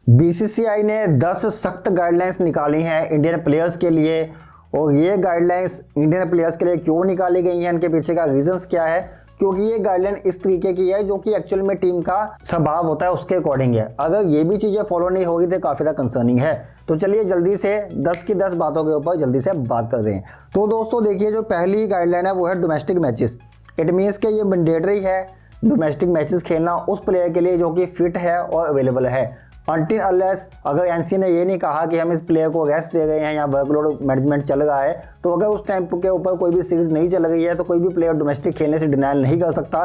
BCCI ने 10 सख्त guidelines निकाली हैं इंडियन प्लेयर्स के लिए। और ये गाइडलाइंस इंडियन प्लेयर्स के लिए क्यों निकाली गई हैं, इनके पीछे का रीजंस क्या है? क्योंकि ये गाइडलाइन इस तरीके की है जो कि एक्चुअल में टीम का स्वभाव होता है उसके अकॉर्डिंग है। अगर ये भी चीजें फॉलो नहीं होगी तो काफी ज्यादा कंसर्निंग है। तो चलिए जल्दी से 10 की 10 बातों के ऊपर जल्दी से बात कर दें। तो दोस्तों देखिए, जो पहली गाइडलाइन है वो है डोमेस्टिक मैचेस। इट मीन्स के ये मैंडेटरी है डोमेस्टिक मैचेस खेलना उस प्लेयर के लिए जो कि फिट है और अवेलेबल है। अनटिल अनलेस अगर एनसी ने ये नहीं कहा कि हम इस प्लेयर को रेस्ट दे गए हैं या वर्कलोड मैनेजमेंट चल रहा है, तो अगर उस टाइम के ऊपर कोई भी सीरीज नहीं चल रही है तो कोई भी प्लेयर डोमेस्टिक खेलने से डिनाइल नहीं कर सकता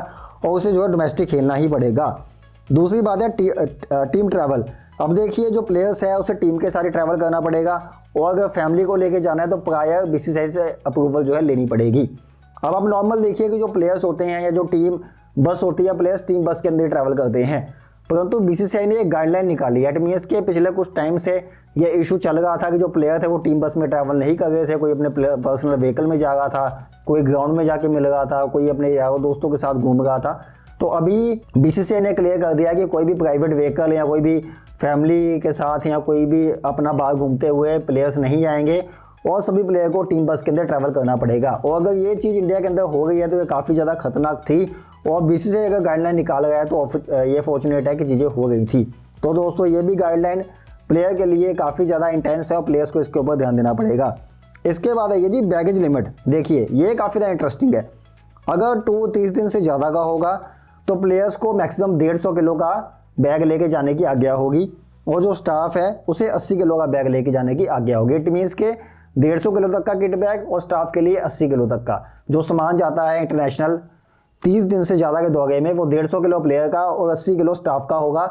और उसे जो है डोमेस्टिक खेलना ही पड़ेगा। दूसरी बात है टीम ट्रैवल। अब देखिए, जो प्लेयर्स है उसे टीम के साथ ट्रैवल करना पड़ेगा और अगर फैमिली को लेके जाना है तो प्रायर बीसीसीआई से अप्रूवल जो है लेनी पड़ेगी। अब आप नॉर्मल देखिए कि जो प्लेयर्स होते हैं या जो टीम बस होती है, प्लेयर्स टीम बस के अंदर ट्रैवल करते हैं, परंतु बीसीसीआई ने एक गाइडलाइन निकाली है। इट मीन्स के पिछले कुछ टाइम से ये इशू चल रहा था कि जो प्लेयर थे वो टीम बस में ट्रैवल नहीं कर रहे थे, कोई अपने पर्सनल व्हीकल में जा रहा था, कोई ग्राउंड में जाके मिल रहा था, कोई अपने यारों दोस्तों के साथ घूम रहा था। तो अभी बीसीसीआई ने क्लियर कर दिया कि कोई भी प्राइवेट व्हीकल या कोई भी फैमिली के साथ या कोई भी अपना बाहर घूमते हुए प्लेयर्स नहीं आएंगे और सभी प्लेयर को टीम बस के अंदर ट्रैवल करना पड़ेगा। और अगर ये चीज़ इंडिया के अंदर हो गई है तो ये काफ़ी ज़्यादा खतरनाक थी और बीसीसीआई अगर गाइडलाइन निकाला गया तो ये फॉर्चुनेट है कि चीज़ें हो गई थी। तो दोस्तों ये भी गाइडलाइन प्लेयर के लिए काफ़ी ज़्यादा इंटेंस है और प्लेयर्स को इसके ऊपर ध्यान देना पड़ेगा। इसके बाद है ये जी बैगेज लिमिट। देखिए ये काफ़ी ज़्यादा इंटरेस्टिंग है। अगर 30 दिन से ज़्यादा का होगा तो प्लेयर्स को मैक्सिमम 150 किलो का बैग लेके जाने की आज्ञा होगी और जो स्टाफ है उसे 80 किलो का बैग लेके जाने की आज्ञा होगी। इट मीन्स के 150 किलो तक का किट बैग और स्टाफ के लिए 80 किलो तक का जो सामान जाता है इंटरनेशनल 30 दिन से ज़्यादा के दौरे में, वो 150 किलो प्लेयर का और 80 किलो स्टाफ का होगा।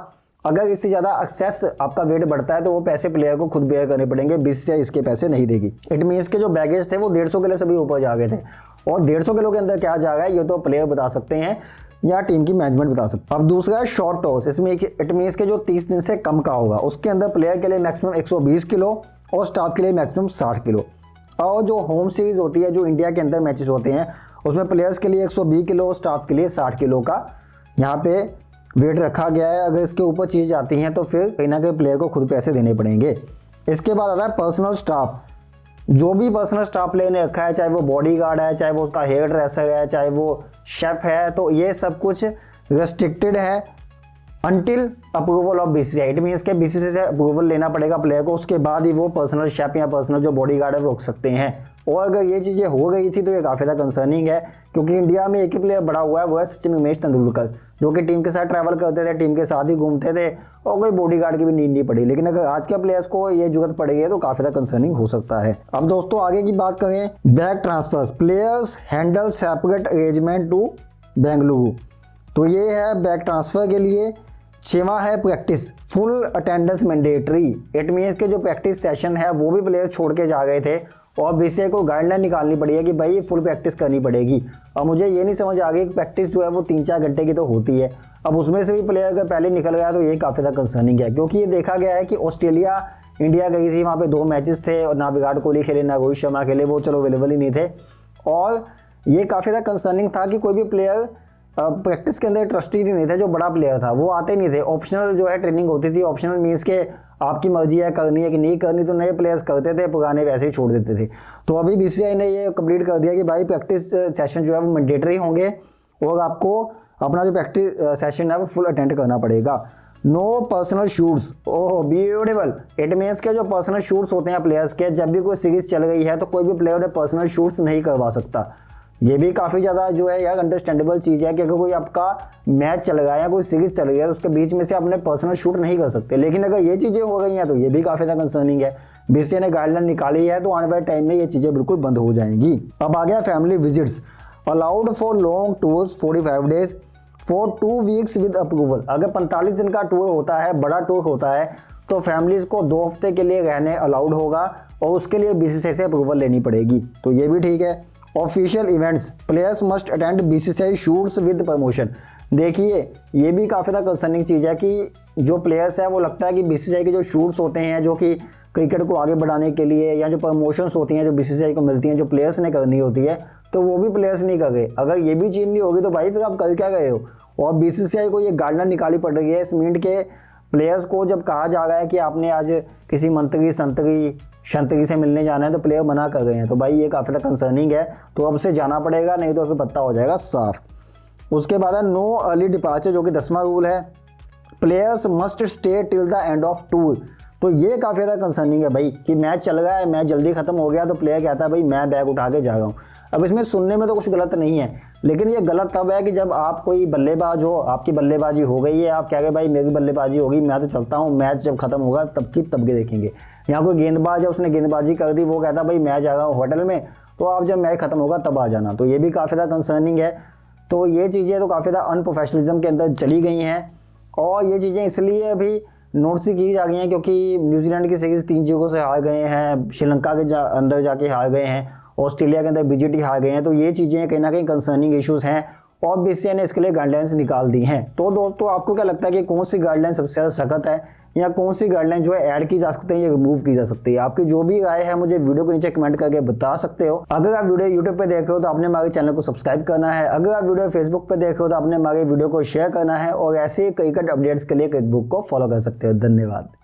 अगर इससे ज़्यादा एक्सेस आपका वेट बढ़ता है तो वो पैसे प्लेयर को खुद बेयर करने पड़ेंगे, बीसीसीआई इसके पैसे नहीं देगी। इट मीन्स के जो बैगेज थे वो 150 किलो से भी ऊपर जा गए थे और 150 किलो के अंदर क्या जा रहा है ये तो प्लेयर बता सकते हैं या टीम की मैनेजमेंट बता सकते हैं। अब दूसरा है शॉर्ट टॉस। इसमें इट मीन्स के जो 30 दिन से कम का होगा उसके अंदर प्लेयर के लिए मैक्सिमम 120 किलो और स्टाफ के लिए मैक्सिमम 60 किलो। और जो होम सीरीज होती है, जो इंडिया के अंदर मैचेस होते हैं, उसमें प्लेयर्स के लिए 120 किलो और स्टाफ के लिए 60 किलो का यहाँ पे वेट रखा गया है। अगर इसके ऊपर चीज़ आती हैं तो फिर कहीं ना कहीं प्लेयर को खुद पैसे देने पड़ेंगे। इसके बाद आता है पर्सनल स्टाफ। जो भी पर्सनल स्टाफ प्लेयर ने रखा है, चाहे वो बॉडी गार्ड है, चाहे वो उसका हेयर ड्रेसर है, चाहे वो शेफ है, तो ये सब कुछ रेस्ट्रिक्टेड है until approval of BCCI. It means के बीसीसीआई से अप्रूवल लेना पड़ेगा प्लेयर को, उसके बाद ही वो पर्सनल शेफ या पर्सनल जो बॉडी गार्ड है वो रख सकते हैं। और अगर ये चीज़ें हो गई थी तो ये काफ़ी ज़्यादा कंसर्निंग है, क्योंकि इंडिया में एक ही प्लेयर बड़ा हुआ है, वो है सचिन उमेश तेंदुलकर, जो कि टीम के साथ ट्रैवल करते थे, टीम के साथ ही घूमते थे और कोई बॉडी गार्ड की भी नीड नहीं पड़ी। लेकिन अगर आज के प्लेयर्स को ये जरूरत पड़ेगी तो काफ़ी ज़्यादा कंसर्निंग हो सकता है। अब दोस्तों आगे की बात करें, back transfers. Players handle separate arrangement to Bengaluru. तो ये है बैक ट्रांसफर के लिए। 6वां है practice. Full attendance mandatory. It means के जो प्रैक्टिस सेशन है वो भी प्लेयर्स छोड़ के जा गए थे और बीसीसीआई को गाइडलाइन निकालनी पड़ी है कि भाई फुल प्रैक्टिस करनी पड़ेगी। अब मुझे ये नहीं समझ आ गई कि प्रैक्टिस जो है वो 3-4 घंटे की तो होती है, अब उसमें से भी प्लेयर अगर पहले निकल गया तो ये काफ़ी ज़्यादा कंसर्निंग है। क्योंकि ये देखा गया है कि ऑस्ट्रेलिया इंडिया गई थी, वहाँ पे 2 मैचेस थे और ना विराट कोहली खेले ना रोहित शर्मा खेले, वो चलो अवेलेबल ही नहीं थे। और ये काफ़ी ज़्यादा कंसर्निंग था कि कोई भी प्लेयर प्रैक्टिस के अंदर इंटरेस्टेड ही नहीं थे। जो बड़ा प्लेयर था वो आते नहीं थे। ऑप्शनल जो है ट्रेनिंग होती थी। ऑप्शनल मीन्स के आपकी मर्जी है करनी है कि नहीं करनी, तो नए प्लेयर्स करते थे, पुराने वैसे ही छोड़ देते थे। तो अभी बीसीसीआई ने ये कंप्लीट कर दिया कि भाई प्रैक्टिस सेशन जो है वो मैंडेटरी होंगे और आपको अपना जो प्रैक्टिस सेशन है वो फुल अटेंड करना पड़ेगा। No personal shoots. Oh beautiful. It means के जो पर्सनल शूट्स होते हैं प्लेयर्स के, जब भी कोई सीरीज चल गई है तो कोई भी प्लेयर पर्सनल शूट्स नहीं करवा सकता। ये भी काफ़ी ज़्यादा जो है यार अंडरस्टैंडेबल चीज़ है कि अगर कोई आपका मैच चल गया या कोई सीरीज चल गया तो उसके बीच में से अपने पर्सनल शूट नहीं कर सकते। लेकिन अगर ये चीज़ें हो गई हैं तो ये भी काफ़ी ज़्यादा कंसर्निंग है। बीसीसीआई ने गाइडलाइन निकाली है तो आने वाले टाइम में ये चीज़ें बिल्कुल बंद हो जाएंगी। अब आ गया family visits. Allowed for long tours 45 days for 2 weeks with approval. अगर 45 दिन का टूर होता है, बड़ा टूर होता है, तो फैमिलीज़ को 2 हफ्ते के लिए रहने अलाउड होगा और उसके लिए बीसीसीआई से अप्रूवल लेनी पड़ेगी, तो ये भी ठीक है। Official events. Players must attend BCCI shoots with promotion. देखिए ये भी काफ़ी ज़्यादा कंसर्निंग चीज़ है कि जो प्लेयर्स है वो लगता है कि बीसीसीआई के जो शूट्स होते हैं जो कि क्रिकेट को आगे बढ़ाने के लिए या जो प्रमोशंस होती हैं जो बीसीसीआई को मिलती हैं जो प्लेयर्स ने करनी होती है, तो वो भी प्लेयर्स नहीं कर गए। अगर ये भी चीज़ नहीं होगी तो भाई फिर आप कर क्या गए हो। और बीसीसीआई को ये गाइडलाइन निकाली पड़ रही है, इस मीट के प्लेयर्स को जब कहा जा रहा है कि आपने आज किसी मंत्री शंतरी से मिलने जाना है तो प्लेयर मना कर गए हैं, तो भाई ये काफ़ी ज़्यादा कंसर्निंग है। तो अब से जाना पड़ेगा, नहीं तो फिर पत्ता हो जाएगा साफ। उसके बाद है नो अर्ली डिपार्चर, जो कि 10वां रूल है। Players must stay till the end of tour. तो ये काफ़ी ज़्यादा कंसर्निंग है भाई कि मैच चल रहा है, मैच जल्दी खत्म हो गया तो प्लेयर कहता है भाई मैं बैग उठा के जा रहा हूँ। अब इसमें सुनने में तो कुछ गलत नहीं है, लेकिन ये गलत तब है कि जब आप कोई बल्लेबाज हो, आपकी बल्लेबाजी हो गई है, आप कह रहे भाई मेरी बल्लेबाजी होगी, मैं तो चलता हूँ, मैच जब खत्म होगा तब के देखेंगे। यहाँ कोई गेंदबाज है, उसने गेंदबाजी कर दी, वो कहता भाई मैं जा रहा हूँ होटल में, तो आप जब मैच खत्म होगा तब आ जाना। तो ये भी काफ़ी ज़्यादा कंसर्निंग है। तो ये चीज़ें तो काफ़ी ज़्यादा अनप्रोफेशनलिज्म के अंदर चली गई हैं, और ये चीज़ें इसलिए अभी नोट सी की जा गई हैं क्योंकि न्यूजीलैंड की सीरीज़ 3-0 से हार गए हैं, श्रीलंका के अंदर जाके हार गए हैं, ऑस्ट्रेलिया के अंदर बीजीटी हार गए हैं। तो ये चीज़ें कहीं ना कहीं कंसर्निंग इश्यूज़ हैं और बीसीसीआई ने इसके लिए गाइडलाइंस निकाल दी हैं। तो दोस्तों आपको क्या लगता है कि कौन सी गाइडलाइन सबसे ज़्यादा सख्त है, या कौन सी गाइडलाइन जो है ऐड की जा सकती है या रिमूव की जा सकती है? आपकी जो भी राय है मुझे वीडियो के नीचे कमेंट करके बता सकते हो। अगर आप वीडियो यूट्यूब पे देख रहे हो तो आपने हमारे चैनल को सब्सक्राइब करना है। अगर आप वीडियो फेसबुक पे देख रहे हो तो आपने हमारे वीडियो को शेयर करना है, और ऐसे क्रिकेट अपडेट्स के लिए क्रिकबुक को फॉलो कर सकते हो। धन्यवाद।